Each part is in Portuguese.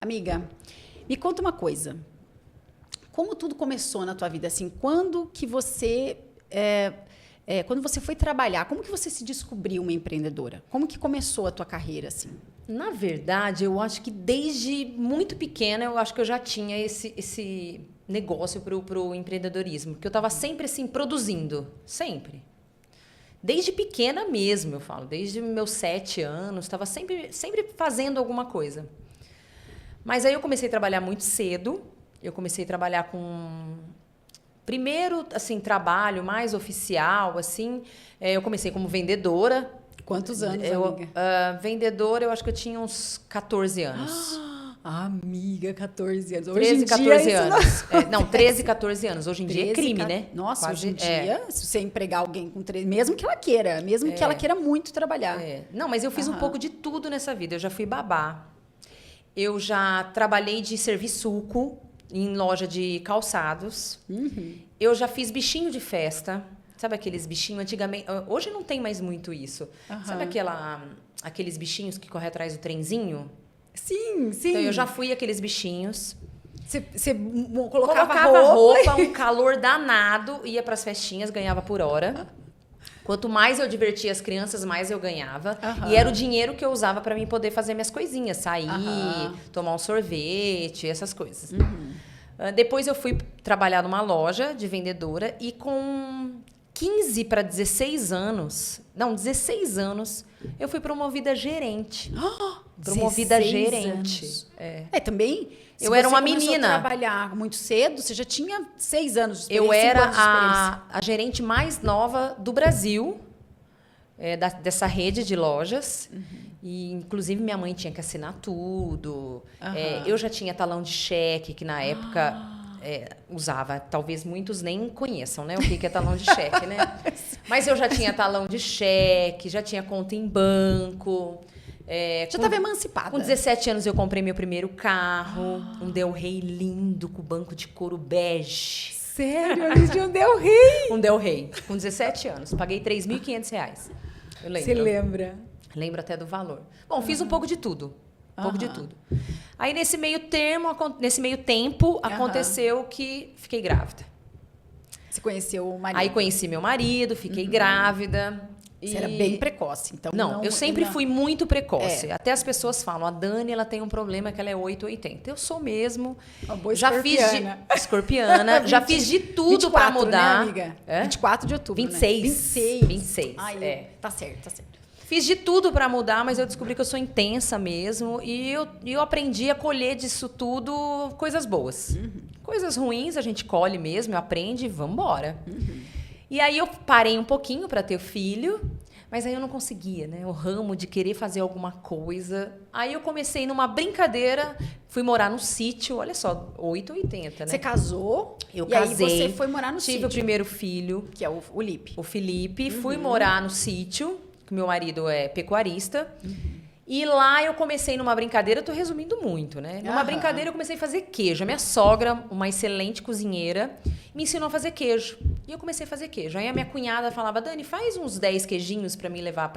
Amiga, me conta uma coisa. Como tudo começou na tua vida? Assim, quando que você... quando você foi trabalhar, como que você se descobriu uma empreendedora? Como que começou a tua carreira, assim? Na verdade, eu acho que desde muito pequena, eu acho que eu já tinha esse negócio pro empreendedorismo. Porque eu estava sempre, assim, produzindo. Sempre. Desde pequena mesmo, eu falo. Desde meus 7 anos, estava sempre fazendo alguma coisa. Mas aí eu comecei a trabalhar muito cedo. Eu comecei a trabalhar com... Primeiro, assim, trabalho mais oficial, assim. Eu comecei como vendedora. Quantos anos, amiga? Vendedora, eu acho que eu tinha uns 14 anos. Amiga, 14 anos. Hoje 13, em dia, 14 isso anos. Não, 13, 14 anos. Hoje em dia é crime, né? Nossa, Quase, hoje em dia, se você empregar alguém com 13, mesmo que ela queira, mesmo que ela queira muito trabalhar. Não, mas eu fiz um pouco de tudo nessa vida. Eu já fui babá. Eu já trabalhei de servir suco em loja de calçados. Eu já fiz bichinho de festa. Sabe aqueles bichinhos antigamente? Hoje não tem mais muito isso. Sabe aqueles bichinhos que correm atrás do trenzinho? Sim, sim. Então eu já fui aqueles bichinhos. Você colocava roupa, um calor danado, ia para as festinhas, ganhava por hora. Quanto mais eu divertia as crianças, mais eu ganhava. E era o dinheiro que eu usava para mim poder fazer minhas coisinhas. Sair, tomar um sorvete, essas coisas. Depois eu fui trabalhar numa loja de vendedora e com 15 para 16 anos... Não, 16 anos, eu fui promovida gerente. Promovida gerente. Também... Eu era uma menina. Se você começou a trabalhar muito cedo, você já tinha 6 anos de experiência. Eu era a gerente mais nova do Brasil, dessa rede de lojas. E, inclusive, minha mãe tinha que assinar tudo. Eu já tinha talão de cheque, que na época usava. Talvez muitos nem conheçam, né? O que é talão de cheque, né? Mas eu já tinha talão de cheque, já tinha conta em banco. Já estava emancipada. Com 17 anos eu comprei meu primeiro carro, um Del Rey lindo, com banco de couro bege. Sério? Eles de um Del Rey? Um Del Rey, com 17 anos. Paguei R$3.500. Eu lembro. Você lembra? Lembro até do valor. Bom, fiz um pouco de tudo. De tudo. Aí, nesse meio tempo, aconteceu que fiquei grávida. Você conheceu o marido? Aí, conheci meu marido, fiquei grávida. Você era bem precoce, então. Não, eu sempre fui muito precoce. Até as pessoas falam, a Dani, ela tem um problema que ela é 880. Eu sou mesmo. Uma boa escorpiana. Escorpiana. Já fiz de tudo para mudar. Né, amiga? 24 de outubro, 26. Né? 26. Tá certo, tá certo. Fiz de tudo para mudar, mas eu descobri que eu sou intensa mesmo. E eu aprendi a colher disso tudo coisas boas. Coisas ruins a gente colhe mesmo, aprende e vamos embora. E aí eu parei um pouquinho para ter filho, mas aí eu não conseguia, né? O ramo de querer fazer alguma coisa. Aí eu comecei numa brincadeira, fui morar no sítio, olha só, 880, né? Você casou? Eu casei. Aí você foi morar no sítio. Tive o primeiro filho. Que é o Lipe. O Felipe. Fui morar no sítio, que meu marido é pecuarista. E lá eu comecei numa brincadeira, eu tô resumindo muito, né? Numa brincadeira eu comecei a fazer queijo. A minha sogra, uma excelente cozinheira, me ensinou a fazer queijo. E eu comecei a fazer queijo. Aí a minha cunhada falava, Dani, faz uns 10 queijinhos para me levar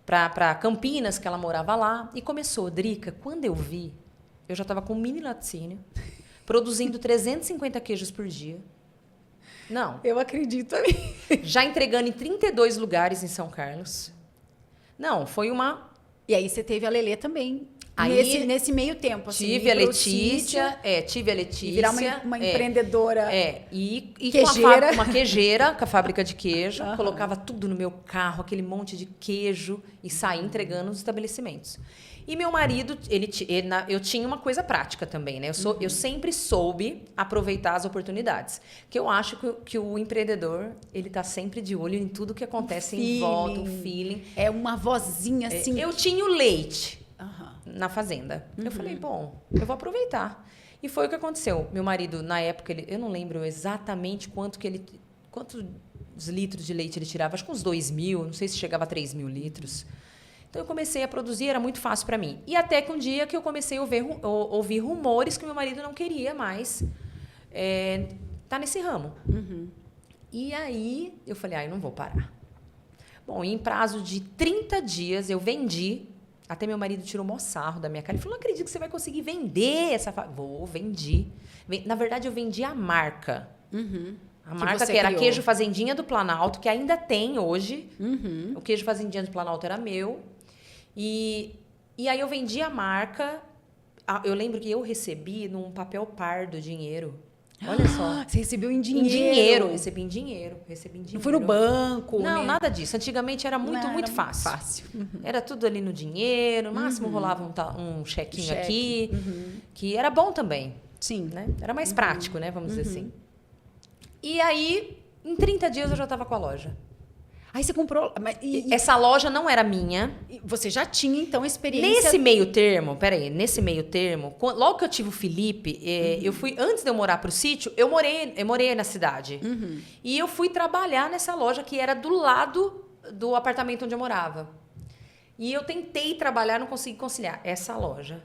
para Campinas, que ela morava lá. E começou, Drica, quando eu vi, eu já tava com um mini laticínio, produzindo 350 queijos por dia. Não. Eu acredito ali. Já entregando em 32 lugares em São Carlos. Não, foi uma... E aí você teve a Lelê também. Aí, nesse meio tempo, assim. Tive a Letícia. E virar uma empreendedora. E queijeira. Uma queijeira com a fábrica de queijo. Colocava tudo no meu carro, aquele monte de queijo, e saía entregando nos estabelecimentos. E meu marido, eu tinha uma coisa prática também, né? Eu sempre soube aproveitar as oportunidades. Que eu acho que o empreendedor, ele tá sempre de olho em tudo que acontece em volta, o feeling. É uma vozinha assim. Eu tinha o leite na fazenda. Eu falei, bom, eu vou aproveitar. E foi o que aconteceu. Meu marido, na época, eu não lembro exatamente quantos litros de leite ele tirava. Acho que uns 2.000, não sei se chegava a 3.000 litros. Então, eu comecei a produzir, era muito fácil para mim. E até que um dia que eu comecei a ouvir rumores que meu marido não queria mais tá nesse ramo. E aí, eu falei, eu não vou parar. Bom, em prazo de 30 dias, eu vendi Até meu marido tirou o maior sarro da minha cara. Ele falou, não acredito que você vai conseguir vender essa... Vendi. Na verdade, eu vendi a marca. A marca que era criou. Queijo Fazendinha do Planalto, que ainda tem hoje. O Queijo Fazendinha do Planalto era meu. E aí eu vendi a marca. Eu lembro que eu recebi num papel pardo dinheiro. Olha só. Você recebeu em dinheiro. Em dinheiro. Recebi em dinheiro. Não foi no banco? Não, né? nada disso. Antigamente era muito Não, era fácil. Era tudo ali no dinheiro. No máximo rolava um chequinho aqui. Que era bom também. Sim. Né? Era mais prático, né? Vamos dizer assim. E aí, em 30 dias eu já estava com a loja. Aí você comprou... Essa loja não era minha. Você já tinha, então, experiência... Nesse meio termo, logo que eu tive o Felipe, eu fui, antes de eu morar pro sítio, eu morei na cidade. E eu fui trabalhar nessa loja que era do lado do apartamento onde eu morava. E eu tentei trabalhar, não consegui conciliar essa loja.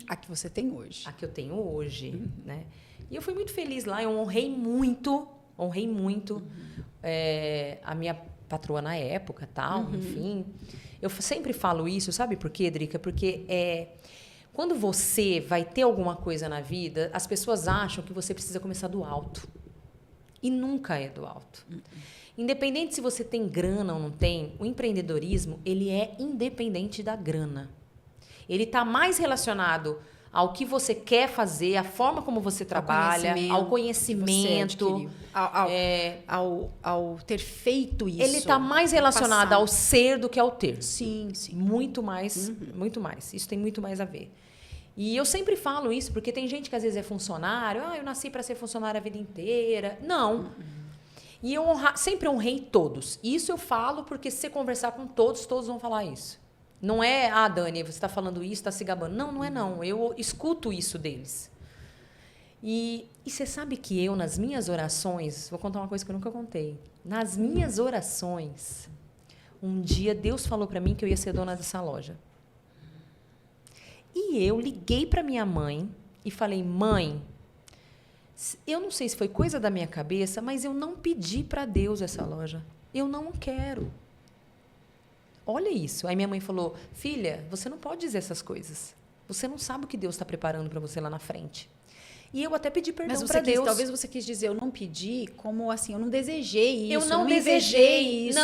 A que você tem hoje. A que eu tenho hoje, né? E eu fui muito feliz lá, eu honrei muito a minha patroa na época, tal, enfim. Eu sempre falo isso, sabe por quê, Drica? Porque quando você vai ter alguma coisa na vida, as pessoas acham que você precisa começar do alto. E nunca é do alto. Independente se você tem grana ou não tem, o empreendedorismo, ele é independente da grana. Ele está mais relacionado ao que você quer fazer, a forma como você trabalha, ao conhecimento. Ao ter feito isso. Ele está mais relacionado ao ser do que ao ter. Sim, sim. Muito mais, muito mais. Isso tem muito mais a ver. E eu sempre falo isso, porque tem gente que às vezes é funcionário. Eu nasci para ser funcionário a vida inteira. Não. E eu sempre honrei todos. Isso eu falo porque se você conversar com todos, todos vão falar isso. Não é, Dani, você está falando isso, está se gabando. Não é não. Eu escuto isso deles. E você sabe que eu, nas minhas orações, vou contar uma coisa que eu nunca contei. Nas minhas orações, um dia Deus falou para mim que eu ia ser dona dessa loja. E eu liguei para minha mãe e falei, mãe, eu não sei se foi coisa da minha cabeça, mas eu não pedi para Deus essa loja. Eu não quero. Olha isso. Aí minha mãe falou, filha, você não pode dizer essas coisas. Você não sabe o que Deus está preparando para você lá na frente. E eu até pedi perdão para Deus. Talvez você quis dizer, eu não pedi, como assim, eu não desejei isso. Eu não desejei isso.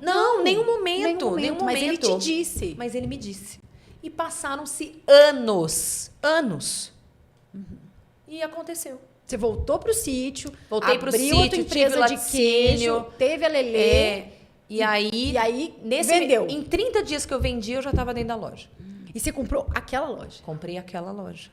Não, nenhum momento. Mas ele te disse. Mas ele me disse. E passaram-se anos. E aconteceu. Você voltou para o sítio. Voltei para o sítio, abriu outra empresa de queijo, teve a Lelê. E aí vendeu. Em 30 dias que eu vendi, eu já estava dentro da loja. E você comprou aquela loja? Comprei aquela loja.